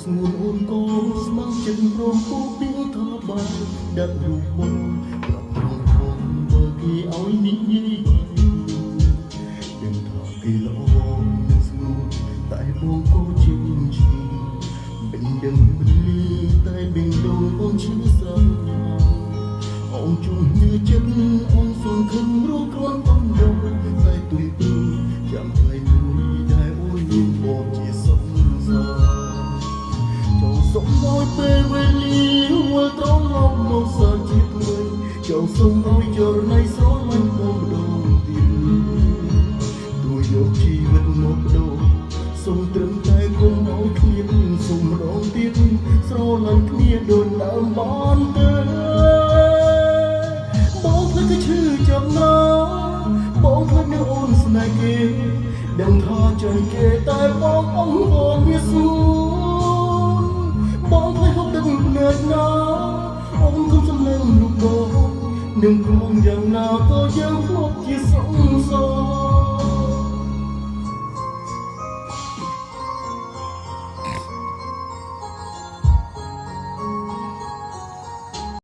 ស្ងួនអូនកូនស្មាំចិត្តរំពោពីថាបានដាក់រូបមកប្រាប់ត្រង់ផងបើគេឲ្យនិយាយដឹងថាគេល្អនឹងស្ងួនតែបងក៏ជាឈឺបិណ្ឌដឹងមិនលីតែបិណ្ឌដូនបងឈឺស្រស់អូនជួយញើចិត្តអូនសងខឹងរੂគ្រាន់បំដងតែទុយព្រួយចាំថ្ងៃមួយដែលអូនមានបងជាសុខសាចូលសុំឲ្យពេលវេលាវិលត្រឡប់មកសាជាថ្មីចូលសុំឲ្យចរណៃស្រលាញ់បងម្ដងទៀតទួយកជីវិតមកបដូរសូមត្រឹមតែគុំឲ្យគ្មានសូមម្ដងទៀតស្រលាញ់គ្នាដូចដើមបានទៅបងភ្លេចតែឈឺចាំណាបងភ្លេចនៅអូនស្នេហ៍គេដឹងថាចាញ់គេតែបងអង្វរវាសួនបងភ្លេចហូបទឹកភ្នែកណាអូនគុំសំឡេងរូបបងនឹងព្រមយ៉ាងណាក៏យើងធ្លាប់ជាសង្សារ